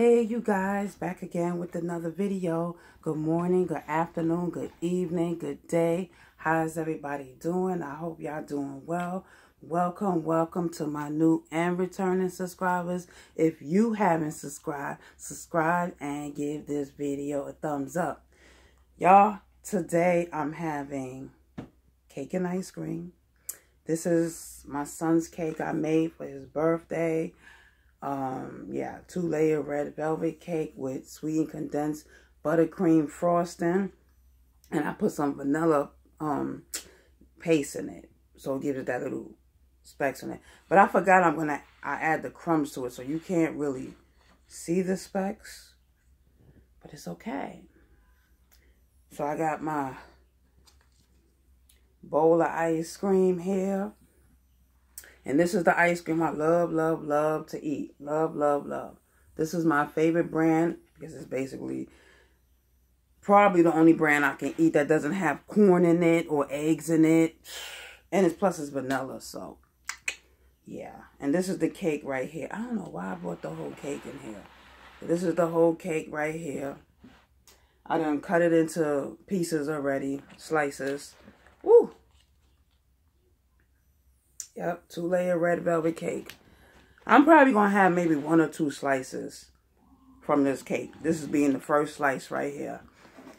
Hey you guys, back again with another video. Good morning, good afternoon, good evening, good day. How's everybody doing? I hope y'all doing well. Welcome to my new and returning subscribers. If you haven't subscribed, subscribe and give this video a thumbs up. Y'all, today I'm having cake and ice cream. This is my son's cake I made for his birthday. Yeah, 2-layer red velvet cake with sweetened condensed buttercream frosting, and I put some vanilla paste in it, so it gives it that little specks in it. But I forgot I add the crumbs to it, so you can't really see the specks, but it's okay. So I got my bowl of ice cream here. And this is the ice cream I love to eat. Love. This is my favorite brand because it's basically probably the only brand I can eat that doesn't have corn in it or eggs in it. And plus it's vanilla, so yeah. And this is the cake right here. I don't know why I brought the whole cake in here. But this is the whole cake right here. I done cut it into pieces already, slices. Woo! Yep, 2-layer red velvet cake. I'm probably going to have maybe 1 or 2 slices from this cake. This is being the first slice right here.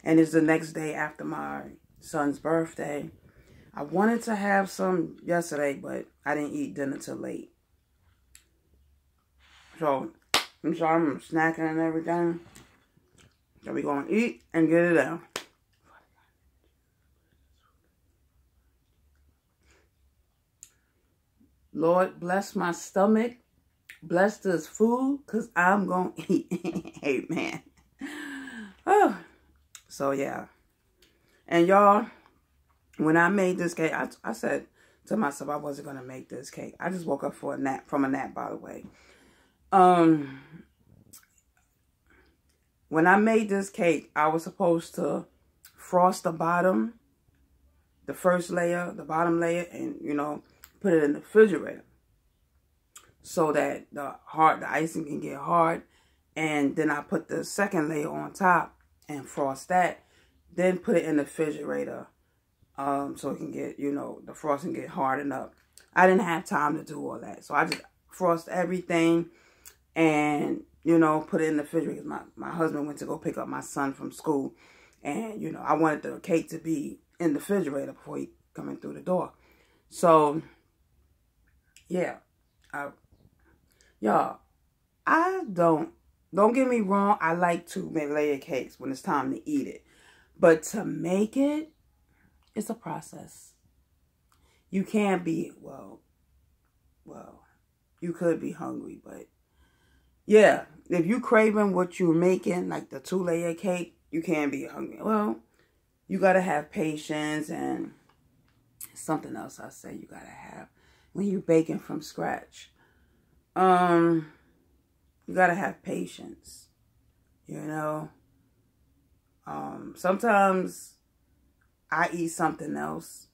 And it's the next day after my son's birthday. I wanted to have some yesterday, but I didn't eat dinner till late. So, I'm sorry, I'm snacking and everything. So we're going to eat and get it out. Lord, bless my stomach. Bless this food, because I'm going to eat. Amen. Oh. So, yeah. And, y'all, when I made this cake, I said to myself I wasn't going to make this cake. I just woke up from a nap, by the way. When I made this cake, I was supposed to frost the bottom, the first layer, the bottom layer, and, you know, put it in the refrigerator so that the icing can get hard. And then I put the second layer on top and frost that. Then put it in the refrigerator so it can get, you know, the frosting get hardened up. I didn't have time to do all that. So I just frost everything and, you know, put it in the refrigerator. My husband went to go pick up my son from school. And, you know, I wanted the cake to be in the refrigerator before he coming through the door. So yeah, y'all, don't get me wrong. I like to make layer cakes when it's time to eat it. But to make it, it's a process. You can't be, well, you could be hungry, but yeah, if you craving what you're making, like the 2-layer cake, you can't be hungry. Well, you got to have patience and something else I say you got to have. When you're baking from scratch, you gotta have patience, you know. Sometimes I eat something else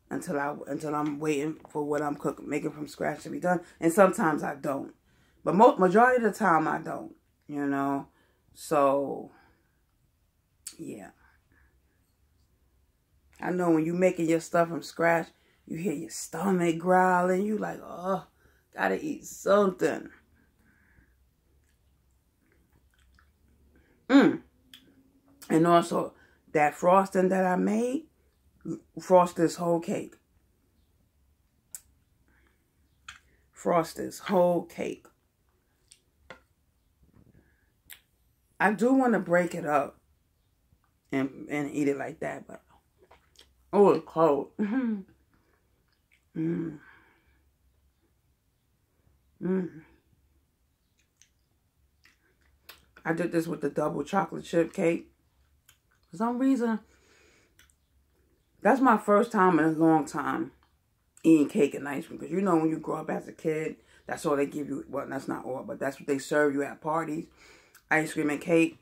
until I'm waiting for what I'm making from scratch to be done, and sometimes I don't. But majority of the time I don't, you know. So yeah, I know when you're making your stuff from scratch, you hear your stomach growling. You like, oh, gotta eat something. And also, that frosting that I made, frost this whole cake. Frost this whole cake. I do want to break it up and eat it like that, but oh, it's cold. I did this with the double chocolate chip cake. For some reason, that's my first time in a long time eating cake and ice cream. Because you know when you grow up as a kid, that's all they give you. Well, that's not all, but that's what they serve you at parties. Ice cream and cake.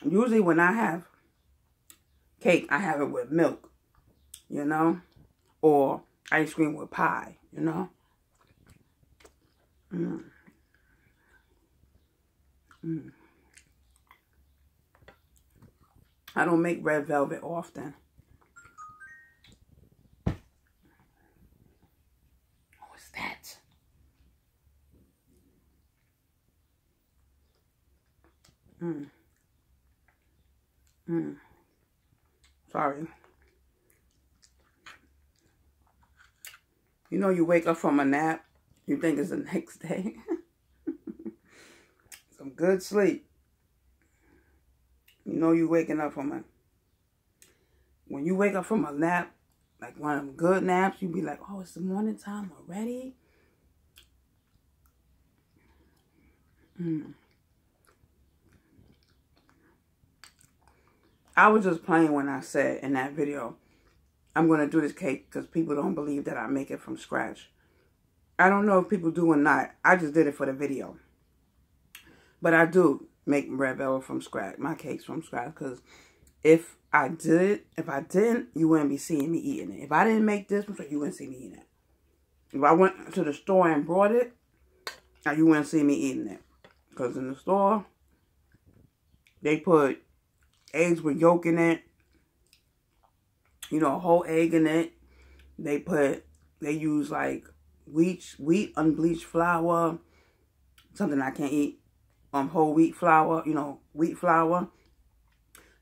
Usually when I have cake, I have it with milk, you know. Or ice cream with pie, you know. Mm. I don't make red velvet often. What's that? Mm. Mm. Sorry. You know, you wake up from a nap, you think it's the next day. Some good sleep. You know, you waking up from when you wake up from a nap, like one of them good naps, you be like, oh, it's the morning time already? Mm. I was just playing when I said in that video, I'm going to do this cake because people don't believe that I make it from scratch. I don't know if people do or not. I just did it for the video. But I do make red velvet from scratch, my cakes from scratch, because if I didn't, you wouldn't be seeing me eating it. If I didn't make this, you wouldn't see me eating it. If I went to the store and brought it, you wouldn't see me eating it. Because in the store, they put eggs with yolk in it. You know, a whole egg in it. They use like wheat, unbleached flour. Something I can't eat. Whole wheat flour, you know, wheat flour.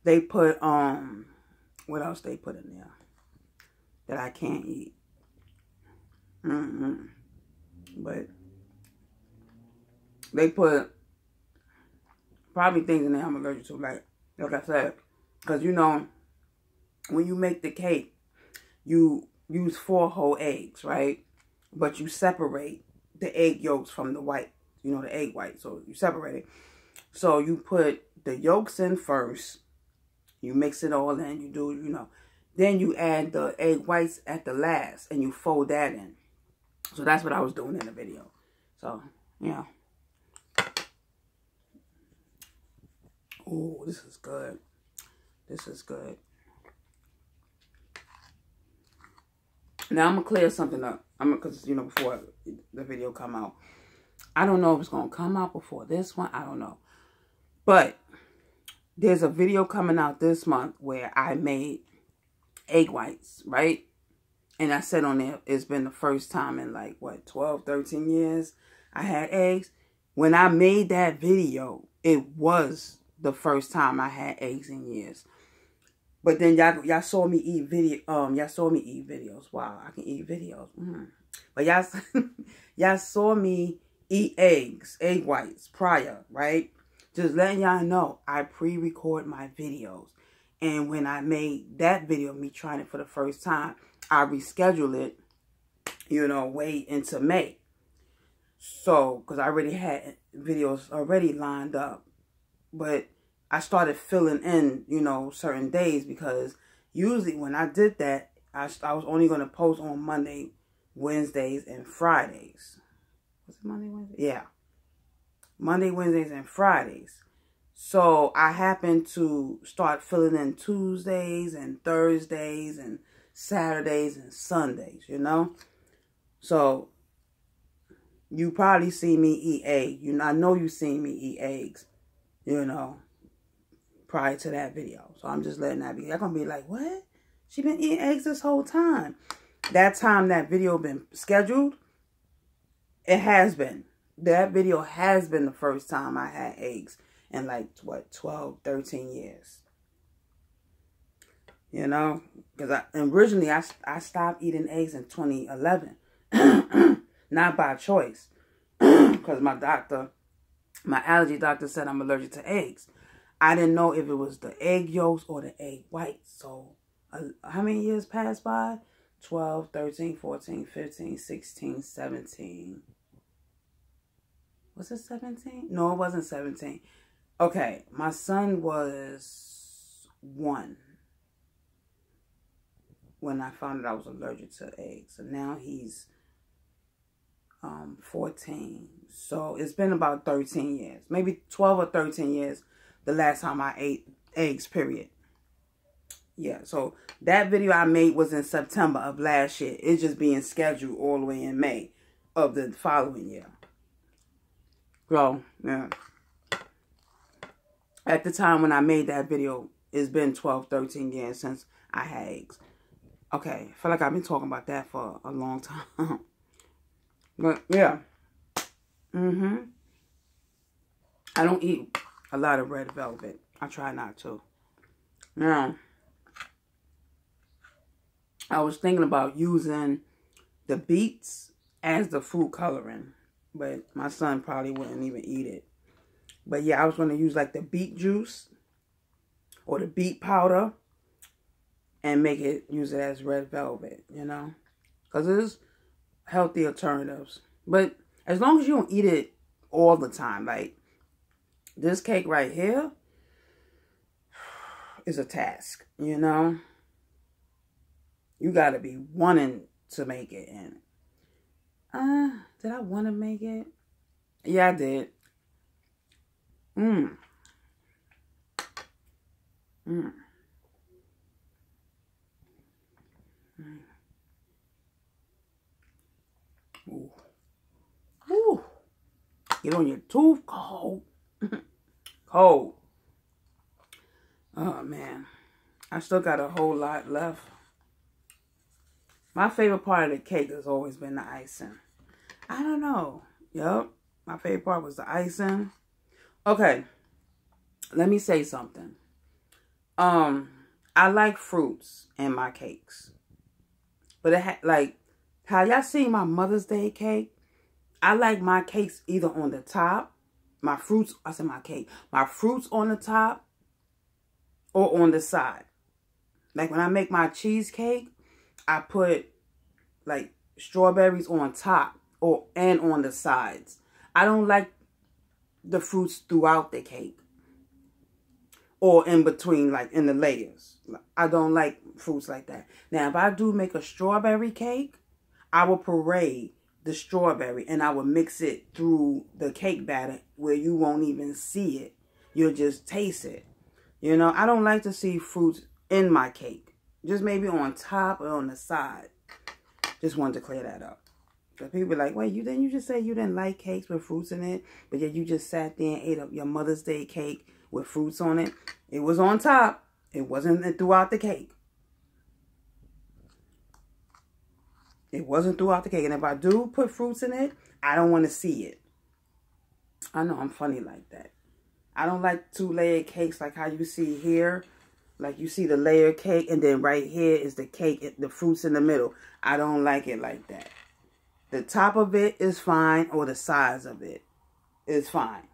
They put, what else they put in there that I can't eat? But they put probably things in there I'm allergic to, like I said. Because, you know, when you make the cake, you use 4 whole eggs, right? But you separate the egg yolks from the white. You know, the egg white. So you separate it. So you put the yolks in first. You mix it all in. You do, you know. Then you add the egg whites at the last. And you fold that in. So that's what I was doing in the video. So, yeah. Oh, this is good. This is good. Now, I'm going to clear something up. Because, you know, before the video come out. I don't know if it's going to come out before this one. I don't know. But there's a video coming out this month where I made egg whites, right? And I said on there, it's been the first time in like, what, 12, 13 years I had eggs. When I made that video, it was the first time I had eggs in years. But then y'all saw me eat videos. Wow, I can eat videos. But y'all saw me eat egg whites prior, right? Just letting y'all know, I pre-record my videos. And when I made that video, me trying it for the first time, I rescheduled it, you know, way into May. So, because I already had videos already lined up. But I started filling in, you know, certain days because usually when I did that, I was only going to post on Monday, Wednesdays, and Fridays. Was it Monday, Wednesday? Yeah. Monday, Wednesdays, and Fridays. So I happened to start filling in Tuesdays and Thursdays and Saturdays and Sundays, you know. So you probably see me eat eggs. You know, I know you seen me eat eggs, you know, prior to that video. So I'm just letting that be. You're going to be like, what? She been eating eggs this whole time. That time that video been scheduled, it has been. That video has been the first time I had eggs in like, what, 12, 13 years. You know? Because originally I stopped eating eggs in 2011. Not by choice. Because my allergy doctor said I'm allergic to eggs. I didn't know if it was the egg yolks or the egg whites. So, how many years passed by? 12, 13, 14, 15, 16, 17. Was it 17? No, it wasn't 17. Okay, my son was 1 when I found out I was allergic to eggs. So now he's 14. So it's been about 13 years. Maybe 12 or 13 years the last time I ate eggs, period. Yeah, so that video I made was in September of last year. It's just being scheduled all the way in May of the following year. So, yeah. At the time when I made that video, it's been 12, 13 years since I had eggs. Okay, I feel like I've been talking about that for a long time. But yeah. I don't eat a lot of red velvet. I try not to. Now, I was thinking about using the beets as the food coloring, but my son probably wouldn't even eat it. But yeah, I was going to use like the beet juice or the beet powder and use it as red velvet, you know, because there's healthy alternatives. But as long as you don't eat it all the time, like this cake right here is a task, you know. You got to be wanting to make it. And did I want to make it? Yeah, I did. Ooh. Ooh. Get on your tooth, cold. Cold. Oh, man. I still got a whole lot left. My favorite part of the cake has always been the icing. I don't know. Yep. My favorite part was the icing. Okay. Let me say something. I like fruits in my cakes. But like, how y'all seen my Mother's Day cake? I like my cakes either on the top. My fruits on the top or on the side. Like when I make my cheesecake, I put like strawberries on top and on the sides. I don't like the fruits throughout the cake or in between, like in the layers. I don't like fruits like that. Now, if I do make a strawberry cake, I will puree the strawberry and I will mix it through the cake batter where you won't even see it. You'll just taste it. You know, I don't like to see fruits in my cake. Just maybe on top or on the side. Just wanted to clear that up. Because people are like, wait, didn't you just say you didn't like cakes with fruits in it? But yet you just sat there and ate up your Mother's Day cake with fruits on it. It was on top. It wasn't throughout the cake. It wasn't throughout the cake. And if I do put fruits in it, I don't want to see it. I know I'm funny like that. I don't like two-layered cakes like how you see here. Like you see the layer cake and then right here is the cake, the fruits in the middle. I don't like it like that. The top of it is fine or the sides of it is fine.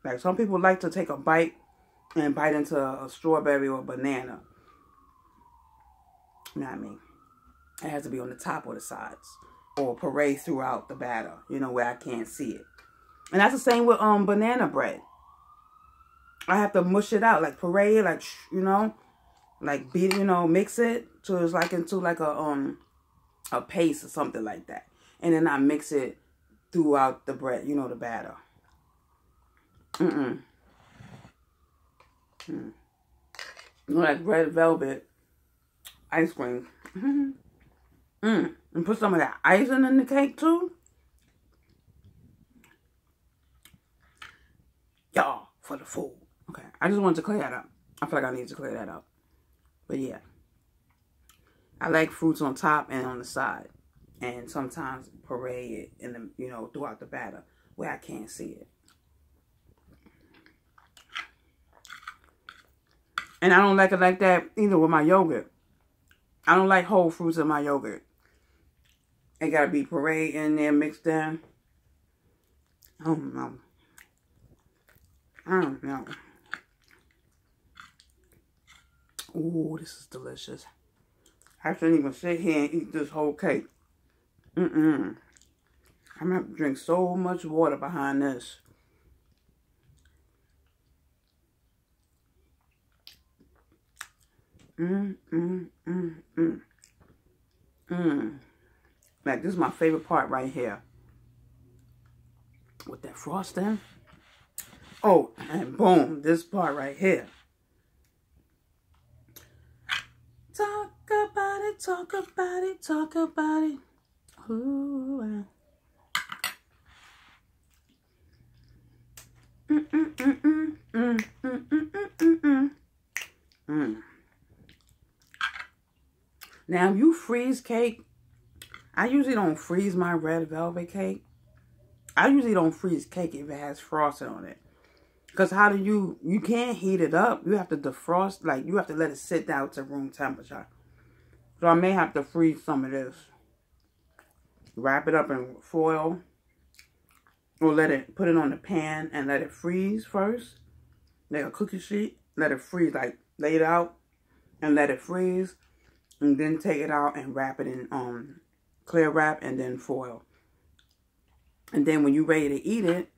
Like some people like to take a bite and bite into a strawberry or a banana. Not me. It has to be on the top or the sides. Or puree throughout the batter, you know, where I can't see it. And that's the same with banana bread. I have to mush it out, like puree, like, you know, like beat, you know, mix it so it's like into like a paste or something like that. And then I mix it throughout the bread, you know, the batter. Like red velvet ice cream. And put some of that icing in the cake too. Y'all, for the food. Okay, I just wanted to clear that up. I feel like I need to clear that up. But yeah. I like fruits on top and on the side. And sometimes puree it in the, you know, throughout the batter where I can't see it. And I don't like it like that either with my yogurt. I don't like whole fruits in my yogurt. It gotta be puree in there, mixed in. I don't know. I don't know. Ooh, this is delicious. I shouldn't even sit here and eat this whole cake. I'm gonna have to drink so much water behind this. Like, this is my favorite part right here. With that frosting. Oh, and boom, this part right here. Talk about it, talk about it, talk about it. Ooh. Now, if you freeze cake, I usually don't freeze my red velvet cake. I usually don't freeze cake if it has frosting on it. Because how do you can't heat it up. You have to defrost, like you have to let it sit down to room temperature. So I may have to freeze some of this. Wrap it up in foil. Or put it on the pan and let it freeze first. Like a cookie sheet. Let it freeze, like lay it out and let it freeze. And then take it out and wrap it in clear wrap and then foil. And then when you're ready to eat it,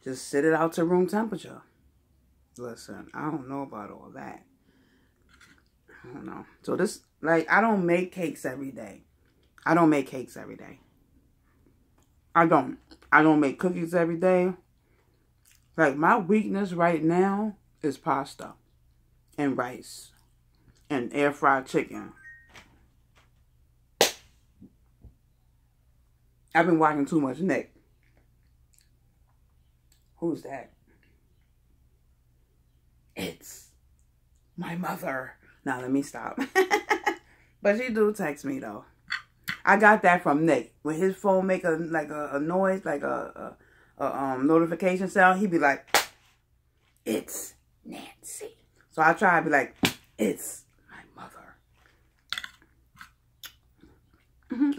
just sit it out to room temperature. Listen, I don't know about all that. I don't know. So this, like, I don't make cakes every day. I don't make cakes every day. I don't make cookies every day. Like, my weakness right now is pasta and rice and air fried chicken. I've been watching too much Nick. Who's that? It's my mother. Now let me stop. But she do text me though. I got that from Nick. When his phone make a noise, like a notification sound, he be like, "It's Nancy." So I try to be like, "It's my mother,"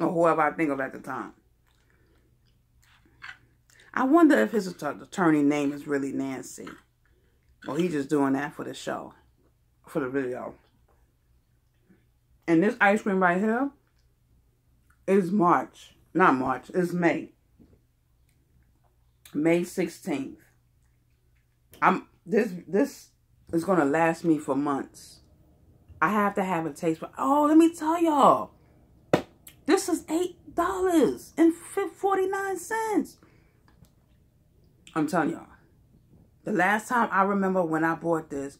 or whoever I think of at the time. I wonder if his attorney name is really Nancy. Or he's just doing that for the show. For the video. And this ice cream right here is March. Not March. It's May. May 16th. This is going to last me for months. I have to have a taste. Oh, let me tell y'all. This is $8.49. I'm telling y'all, the last time I remember when I bought this,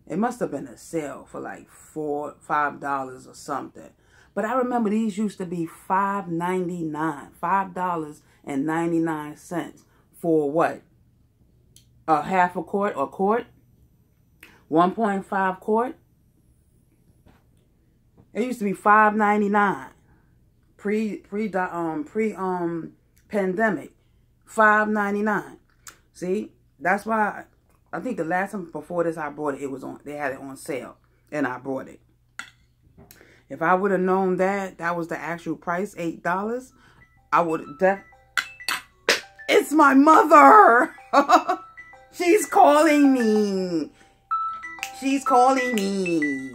it must have been a sale for like $4, $5 or something. But I remember these used to be $5.99, $5.99 for what? A half a quart or quart? 1.5 quart? It used to be $5.99 pre-pandemic. $5.99. See, that's why I think the last time before this I bought it, they had it on sale, and I bought it. If I would have known that was the actual price, $8, I would have It's my mother. She's calling me. She's calling me.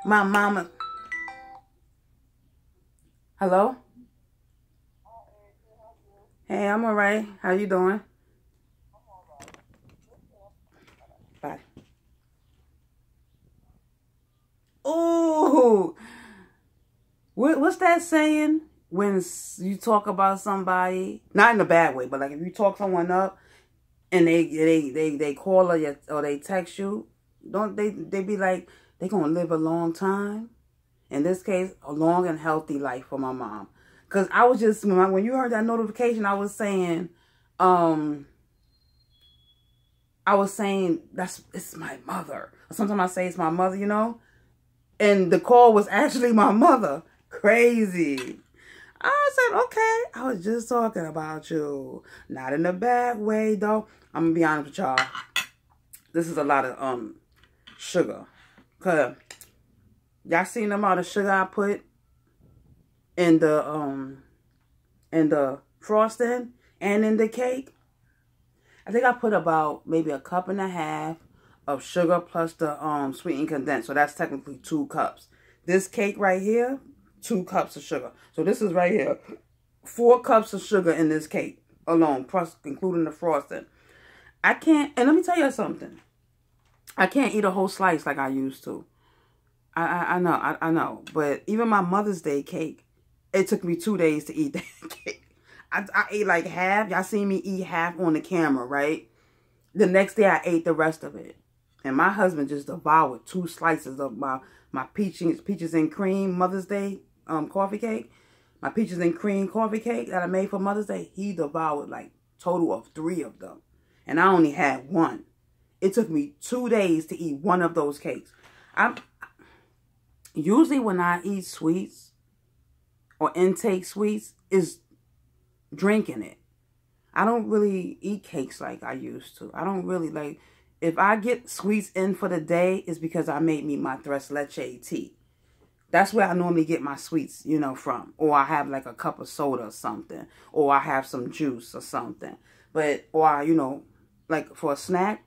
My mama. Hello? Hey, I'm alright. How you doing? Bye. Ooh. What's that saying? When you talk about somebody, not in a bad way, but like if you talk someone up and they call or they text you, don't they be like, they gonna live a long time? In this case, a long and healthy life for my mom. Because I was just, when you heard that notification, I was saying, it's my mother. Sometimes I say it's my mother, you know? And the call was actually my mother. Crazy. I said, okay, I was just talking about you. Not in a bad way, though. I'm going to be honest with y'all. This is a lot of sugar. Because y'all seen the amount of sugar I put in the frosting and in the cake? I think I put about maybe a cup and a half of sugar plus the sweetened condensed. So that's technically 2 cups. This cake right here, 2 cups of sugar. So this is right here, 4 cups of sugar in this cake alone, plus including the frosting. I can't, and let me tell you something. I can't eat a whole slice like I used to. I know. But even my Mother's Day cake, it took me 2 days to eat that cake. I ate like half. Y'all seen me eat half on the camera, right? The next day I ate the rest of it. And my husband just devoured 2 slices of my peaches and cream Mother's Day coffee cake. My peaches and cream coffee cake that I made for Mother's Day. He devoured like total of 3 of them. and I only had one. It took me 2 days to eat one of those cakes. Usually when I eat sweets or intake sweets is drinking it. I don't really eat cakes like I used to. I don't really like, if I get sweets in for the day, it's because I made me my tres leche tea. That's where I normally get my sweets, you know, from. Or I have like a cup of soda or something. Or I have some juice or something. But, or, you know, like for a snack.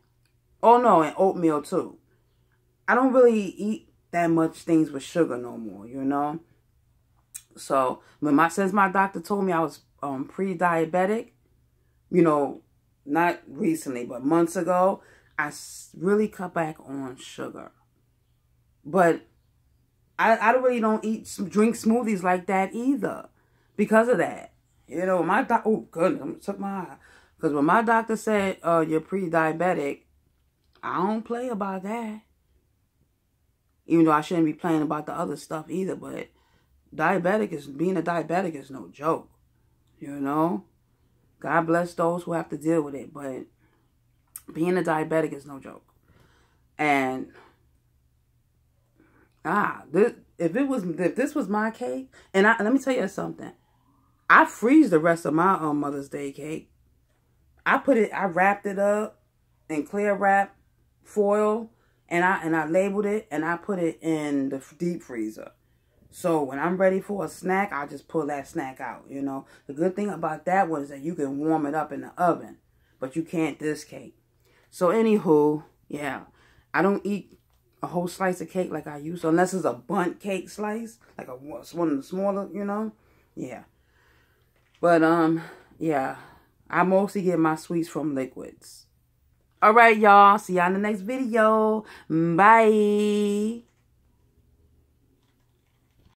Oh no, and oatmeal too. I don't really eat that much things with sugar no more, you know. So, since my doctor told me I was pre-diabetic, you know, not recently, but months ago, I really cut back on sugar. But I really don't drink smoothies like that either because of that. You know, my doctor, oh goodness, I took my eye. Because when my doctor said, you're pre-diabetic, I don't play about that. Even though I shouldn't be playing about the other stuff either, but being a diabetic is no joke. You know? God bless those who have to deal with it, but being a diabetic is no joke. And if this was my cake, and let me tell you something. I freeze the rest of my Mother's Day cake. I wrapped it up in clear wrap foil, and I labeled it, and I put it in the deep freezer. So when I'm ready for a snack, I just pull that snack out, you know. The good thing about that one is that you can warm it up in the oven, but you can't this cake. So anywho, yeah, I don't eat a whole slice of cake like I used to, unless it's a bundt cake slice, like one of the smaller, you know. Yeah. But, yeah, I mostly get my sweets from liquids. All right, y'all. See y'all in the next video. Bye.